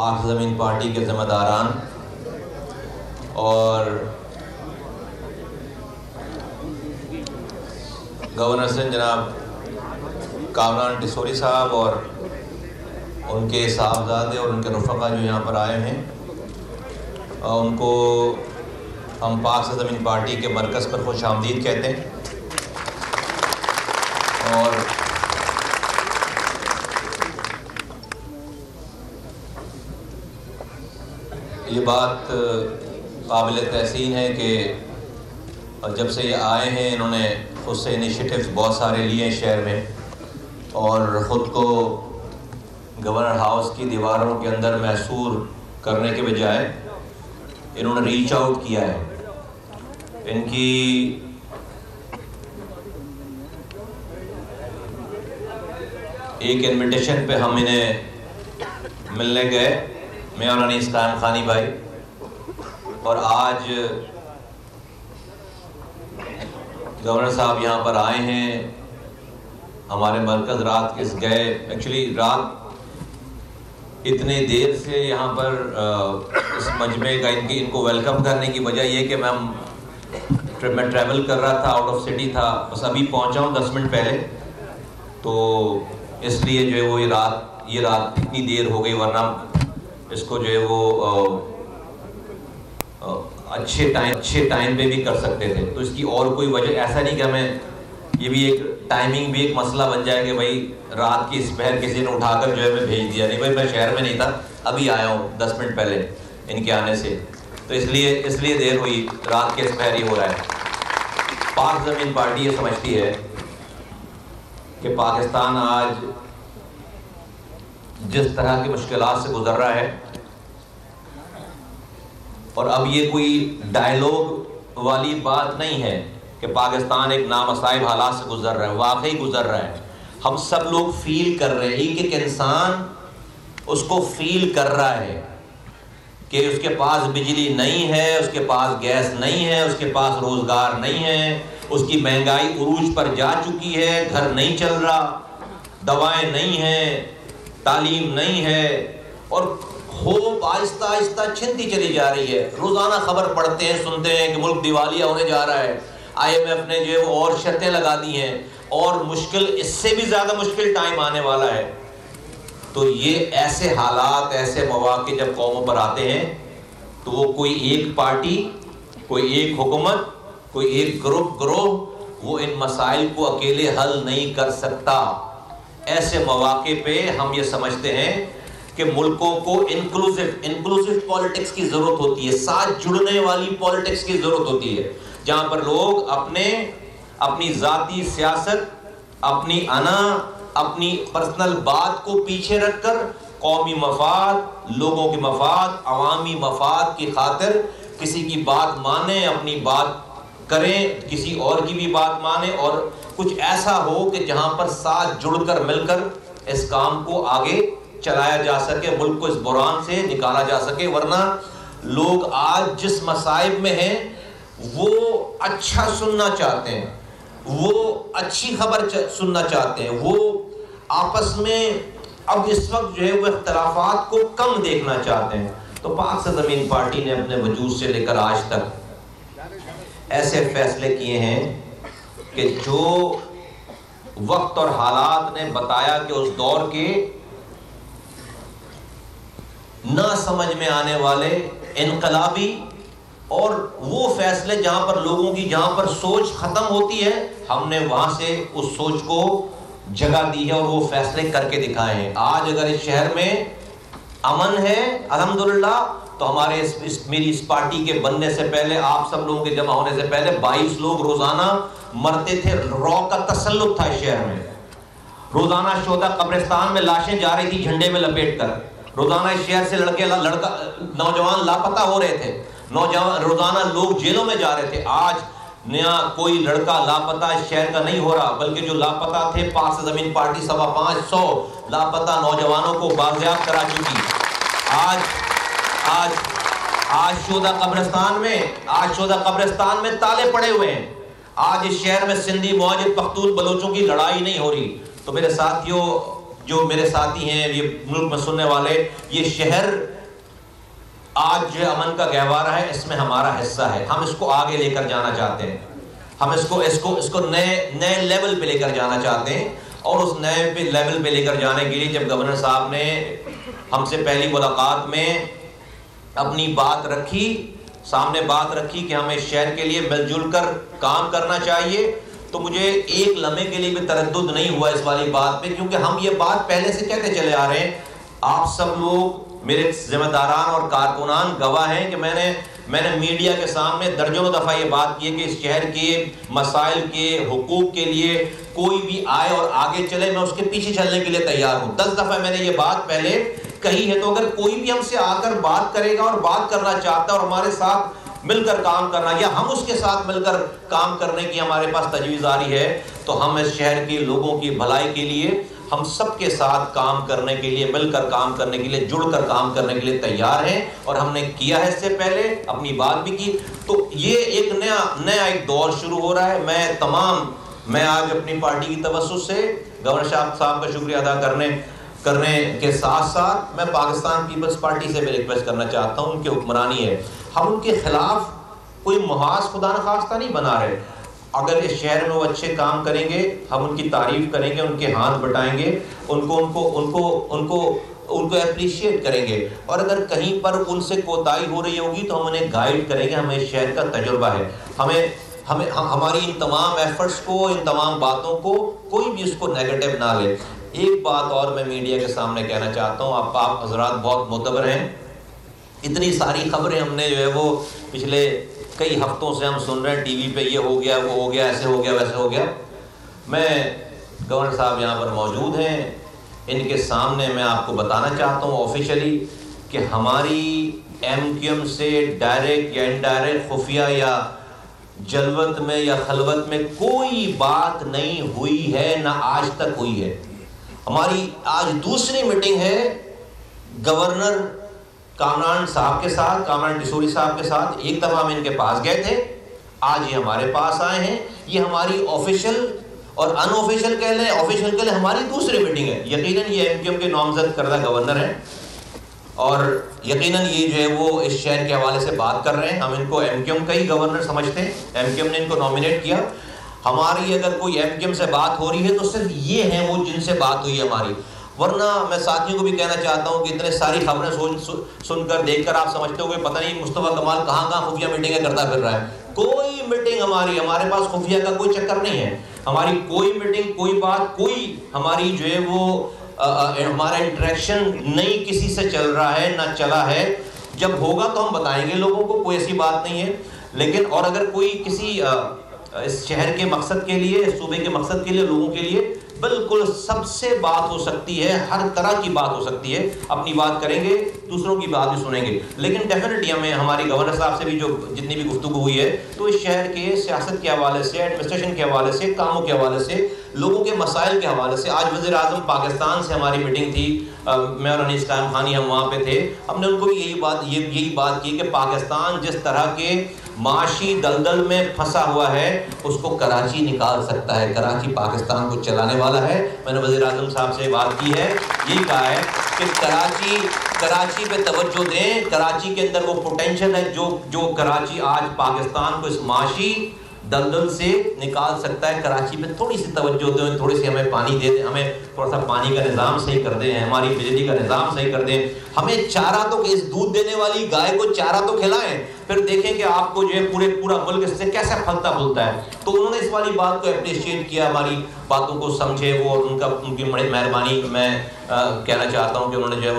پاک زمین پارٹی کے ذمہ داران اور گورنر سندھ جناب کامران ٹسوری صاحب اور ان کے صاحبزادے اور ان کے رفقا جو یہاں پر آئے ہیں، ان کو ہم پاک زمین پارٹی کے مرکز پر خوش آمدید کہتے ہیں۔ اور یہ بات قابل تحسین ہے کہ جب سے یہ آئے ہیں انہوں نے خود سے انیشیٹیوز بہت سارے لیے ہیں شہر میں، اور خود کو گورنر ہاؤس کی دیواروں کے اندر محصور کرنے کے بجائے انہوں نے ریچ آؤٹ کیا ہے۔ ان کی ایک انویٹیشن پہ ہم انہیں ملنے گئے، میں اور انیس قائم خانی بھائی، اور آج گورنر صاحب یہاں پر آئے ہیں ہمارے مرکز۔ رات کس گئے، ایکچولی رات اتنے دیر سے یہاں پر اس مجمع کا ان کو ویلکم کرنے کی وجہ یہ کہ میں ٹریول کر رہا تھا، آؤٹ آف سٹی تھا، بس ابھی پہنچا ہوں 10 منٹ پہلے، تو اس لیے جو ہے وہ یہ رات اتنی دیر ہو گئی، ورنہ اس کو جو ہے وہ اچھے ٹائم پہ بھی کر سکتے تھے۔ تو اس کی اور کوئی وجہ ایسا نہیں کہ ہمیں یہ بھی ایک ٹائمنگ بھی ایک مسئلہ بن جائے کہ بھائی رات کی اس پہر کسی نے اٹھا کر جو ہے میں بھیج دیا، نہیں بھائی میں شہر میں نہیں تھا، ابھی آیا ہوں 10 منٹ پہلے ان کے آنے سے، تو اس لیے دیر ہوئی، رات کے اس پہر ہی ہو رہا ہے۔ پاک زمین پارٹی یہ سمجھتی ہے کہ پاکستان آج جس طرح کی مشکلات سے گزر رہا ہے، اور اب یہ کوئی ڈائیلاگ والی بات نہیں ہے کہ پاکستان ایک نامصائب حالات سے گزر رہا ہے، واقعی گزر رہا ہے۔ ہم سب لوگ فیل کر رہے ہیں، ایک انسان اس کو فیل کر رہا ہے کہ اس کے پاس بجلی نہیں ہے، اس کے پاس گیس نہیں ہے، اس کے پاس روزگار نہیں ہے، اس کی مہنگائی عروج پر جا چکی ہے، گھر نہیں چل رہا، دوائیں نہیں ہیں، تعلیم نہیں ہے، اور ہوپ آہستہ آہستہ چھنتی چلی جا رہی ہے۔ روزانہ خبر پڑھتے ہیں، سنتے ہیں کہ ملک دیوالیہ ہونے جا رہا ہے، IMF نے جو ہے وہ اور شرطیں لگا دی ہیں، اور مشکل اس سے بھی زیادہ مشکل ٹائم آنے والا ہے۔ تو یہ ایسے حالات، ایسے مواقع جب قوموں پر آتے ہیں تو وہ کوئی ایک پارٹی، کوئی ایک حکومت، کوئی ایک گروہ وہ ان مسائل کو اکیلے حل نہیں کر سکتا۔ ایسے مواقع پہ ہم یہ سمجھتے ہیں کہ ملکوں کو انکلوسیو پالیٹکس کی ضرورت ہوتی ہے، ساتھ جڑنے والی پالیٹکس کی ضرورت ہوتی ہے، جہاں پر لوگ اپنی ذاتی سیاست، اپنی انا، اپنی پرسنل بات کو پیچھے رکھ کر قومی مفاد، لوگوں کے مفاد، عوامی مفاد کی خاطر کسی کی بات مانیں، اپنی بات کریں، کسی اور کی بھی بات مانیں، اور کچھ ایسا ہو کہ جہاں پر ساتھ جڑ کر مل کر اس کام کو آگے چلایا جا سکے، ملک کو اس بحران سے نکالا جا سکے۔ ورنہ لوگ آج جس مصائب میں ہیں وہ اچھا سننا چاہتے ہیں، وہ اچھی خبر سننا چاہتے ہیں، وہ آپس میں اب اس وقت جو ہے وہ اختلافات کو کم دیکھنا چاہتے ہیں۔ تو پاک زمین پارٹی نے اپنے وجود سے لے کر آج تک ایسے فیصلے کیے ہیں کہ جو وقت اور حالات نے بتایا کہ اس دور کے نہ سمجھ میں آنے والے انقلابی، اور وہ فیصلے جہاں پر لوگوں کی جہاں پر سوچ ختم ہوتی ہے، ہم نے وہاں سے اس سوچ کو جگہ دی ہے اور وہ فیصلے کر کے دکھائے ہیں۔ آج اگر اس شہر میں امن ہے الحمدللہ، تو ہمارے میری اس پارٹی کے بننے سے پہلے، آپ سب لوگوں کے جمع ہونے سے پہلے 22 لوگ روزانہ مرتے تھے، رو کا تسلط تھا اس شہر میں۔ روزانہ شہداء قبرستان میں لاشیں جا رہی تھی جھنڈے میں لپیٹ کر، روزانہ اس شہر سے نوجوان لاپتہ ہو رہے تھے، روزانہ لوگ جیلوں میں جا رہے تھے۔ آج نیا کوئی لڑکا لاپتہ اس شہر کا نہیں ہو رہا، بلکہ جو لاپتہ تھے، پاک زمین پارٹی 550 لاپتہ نوجوانوں کو بازیاب کرا چکی۔ آج شہداء قبرستان میں تالے پڑے ہوئے ہیں۔ آج اس شہر میں سندھی، مہاجر، پختون، بلوچوں کی لڑائی نہیں ہو رہی۔ تو میرے ساتھیوں، جو میرے ساتھی ہیں، یہ ملک میں سننے والے، یہ شہر آج جو امن کا گہوارہ ہے اس میں ہمارا حصہ ہے. ہم اس کو آگے لے کر جانا چاہتے ہیں. ہم اس کو نئے لیول پہ لے کر جانا چاہتے ہیں. اور اس نئے لیول پہ لے کر جانے کے لیے جب گورنر صاحب نے ہم سے پہلی ملاقات میں اپنی بات رکھی، سامنے بات رکھی کہ ہمیں شہر کے لیے مل جل کر کام کرنا چاہیے، تو مجھے ایک لمحے کے لیے بھی تردد نہیں ہوا اس والی بات پہ، کیونکہ ہم یہ بات پہلے سے کہتے چلے آ رہے ہیں. آپ سب لوگ میرے ذمہ داران اور کارکنان گواہ ہیں کہ میں نے میڈیا کے سامنے درجنوں دفعہ یہ بات کی ہے کہ اس شہر کے مسائل کے حقوق کے لیے کوئی بھی آئے اور آگے چلے، میں اس کے پیچھے چلنے کے لیے تیار ہوں. 10 دفعہ میں نے یہ بات پہلے کہی ہے. تو اگر کوئی بھی ہم سے آ کر بات کرے گا اور بات کرنا چاہتا ہے اور ہمارے ساتھ مل کر کام کرنا، یا ہم اس کے ساتھ مل کر کام کرنے کی ہمارے پاس تجویز آ رہی ہے، تو ہم اس شہر کے لوگوں کی بھلائی کے لیے، ہم سب کے ساتھ کام کرنے کے لیے، مل کر کام کرنے کے لیے، جڑ کر کام کرنے کے لیے تیار ہیں. اور ہم نے کیا ہے اس سے پہلے، اپنی بات بھی کی. تو یہ ایک نیا ایک دور شروع ہو رہا ہے. میں آج اپنی پارٹی کی توسط سے گورنر صاحب کا شکریہ ادا کرنے کے ساتھ ساتھ میں پاکستان پیپلز پارٹی سے بھی ریکویسٹ کرنا چاہتا ہوں. ان کی حکمرانی ہے، ہم ان کے خلاف کوئی محاذ خدا نخواستہ نہیں بنا رہے. اگر اس شہر میں وہ اچھے کام کریں گے، ہم ان کی تعریف کریں گے، ان کے ہاتھ بٹائیں گے، ان کو اپریشیٹ کریں گے. اور اگر کہیں پر ان سے کوتاہی ہو رہی ہوگی تو ہم انہیں گائیڈ کریں گے. ہمیں اس شہر کا تجربہ ہے. ہماری ان تمام ایفرٹس کو، ان تمام باتوں کو کوئی بھی اس کو نیگیٹو نہ لے. ایک بات اور میں میڈیا کے سامنے کہنا چاہتا ہوں. آپ حضرات بہت معتبر ہیں. اتنی ساری خبریں ہم نے جو ہے وہ پچھلے کئی ہفتوں سے ہم سن رہے ہیں ٹی وی پہ، یہ ہو گیا، وہ ہو گیا، ایسے ہو گیا، ویسے ہو گیا. میں گورنر صاحب یہاں پر موجود ہیں، ان کے سامنے میں آپ کو بتانا چاہتا ہوں آفیشلی کہ ہماری ایم کیو ایم سے ڈائریکٹ یا انڈائریکٹ، خفیہ یا جلوت میں یا خلوت میں کوئی بات نہیں ہوئی ہے، نہ آج تک ہوئی ہے. ہماری آج دوسری میٹنگ ہے گورنر کامران صاحب کے ساتھ، کامران ٹیسوری صاحب کے ساتھ. ایک دفعہ ہم ان کے پاس گئے تھے، آج یہ ہمارے پاس آئے ہیں. یہ ہماری آفیشل اور ان آفیشل کہہ لیں، آفیشل کہہ لیں، ہماری دوسری میٹنگ ہے. یقیناً یہ ایم کیو ایم کے نامزد کردہ گورنر ہیں اور یقیناً یہ جو ہے وہ اس شہر کے حوالے سے بات کر رہے ہیں. ہم ان کو ایم کیو ایم کا ہی گورنر سمجھتے ہیں. ایم کیو ایم نے ان کو نامینیٹ کیا. ہماری اگر کوئی ایم کیو ایم سے بات ہو رہی ہے تو صرف یہ ہیں وہ جن سے بات ہوئی ہے ہماری. ورنہ میں ساتھیوں کو بھی کہنا چاہتا ہوں کہ اتنے ساری خبریں سن کر دیکھ کر آپ سمجھتے ہو کہ پتہ نہیں مصطفیٰ کمال کہاں خفیہ میٹنگیں کرتا پھر رہا ہے. کوئی میٹنگ ہمارے پاس خفیہ کا کوئی چکر نہیں ہے. ہماری کوئی میٹنگ، کوئی بات، کوئی ہماری جو ہے وہ ہمارا انٹریکشن نہیں کسی سے چل رہا ہے، نہ چلا ہے. جب ہوگا تو ہم بتائیں گے لوگوں کو، کوئی ایسی بات نہیں ہے. لیکن اور اگر کوئی کسی اس شہر کے مقصد کے لیے، اس صوبے کے مقصد کے لیے، لوگوں کے لیے بالکل سب سے بات ہو سکتی ہے، ہر طرح کی بات ہو سکتی ہے. اپنی بات کریں گے، دوسروں کی بات بھی سنیں گے. لیکن ڈیفینیٹلی ہمیں ہماری گورنر صاحب سے بھی جو جتنی بھی گفتگو ہوئی ہے تو اس شہر کے سیاست کے حوالے سے، ایڈمنسٹریشن کے حوالے سے، کاموں کے حوالے سے، لوگوں کے مسائل کے حوالے سے. آج وزیر اعظم پاکستان سے ہماری میٹنگ تھی، میں اور انیس قائم خانی ہم وہاں پہ تھے. ہم نے ان کو بھی یہی بات کی کہ پاکستان جس طرح کے معاشی دلدل میں پھنسا ہوا ہے اس کو کراچی نکال سکتا ہے. کراچی پاکستان کو چلانے والا ہے. میں نے وزیر اعظم صاحب سے بات کی ہے، یہی کہا ہے کہ کراچی پہ توجہ دیں. کراچی کے اندر وہ پوٹینشل ہے جو کراچی آج پاکستان کو اس معاشی دلدل سے نکال سکتا ہے. کراچی پہ تھوڑی سی توجہ دیں، تھوڑی سی ہمیں پانی دے دیں، ہمیں تھوڑا سا پانی کا نظام صحیح کر دیں، ہماری بجلی کا نظام صحیح کر دیں. ہمیں چارہ تو، اس دودھ دینے والی گائے کو چارہ تو کھلائیں، پھر دیکھیں کہ آپ کو جو ہے پورا ملک اس سے کیسا پھلتا پھولتا ہے. تو انہوں نے اس والی بات کو اپریشیٹ کیا، ہماری باتوں کو سمجھے وہ، اور ان کی مہربانی میں کہنا چاہتا ہوں کہ انہوں نے جو ہے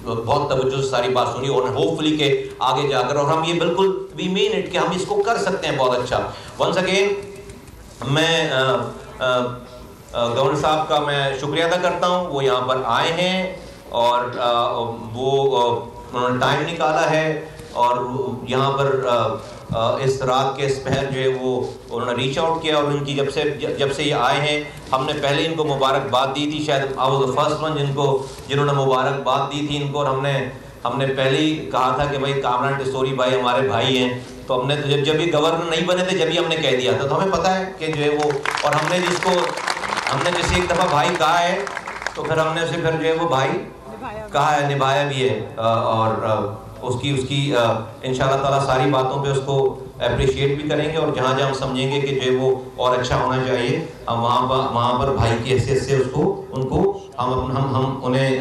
بہت توجہ سے ساری بات سنی. اور ہوپ فلی کہ آگے جا کر، اور ہم یہ بالکل وی مین اٹ کہ ہم اس کو کر سکتے ہیں بہت اچھا. ونس اگین میں گورنر صاحب کا میں شکریہ ادا کرتا ہوں. وہ یہاں پر آئے ہیں اور وہ انہوں نے ٹائم نکالا ہے اور یہاں پر اس رات کے اس پہر جو ہے وہ انہوں نے ریچ آؤٹ کیا. اور ان کی جب سے یہ آئے ہیں ہم نے پہلے ان کو مبارکباد دی تھی. شاید I was the first one جنہوں نے مبارکباد دی تھی ان کو. اور ہم نے پہلے ہی کہا تھا کہ بھائی کامران ٹیسوری بھائی ہمارے بھائی ہیں. تو ہم نے تو جب یہ گورنر نہیں بنے تھے جب ہی ہم نے کہہ دیا تھا. تو ہمیں پتہ ہے کہ جو ہے وہ، اور ہم نے جسے ایک دفعہ بھائی کہا ہے تو پھر ہم نے اسے پھر جو ہے وہ بھائی کہا ہے، نبھایا بھی ہے، اور اس کی انشاءاللہ تعالیٰ ساری باتوں پہ اس کو اپریشیٹ بھی کریں گے، اور جہاں جہاں ہم سمجھیں گے کہ جو وہ اور اچھا ہونا چاہیے، ہم وہاں پر بھائی کی حیثیت سے ان کو ہم انہیں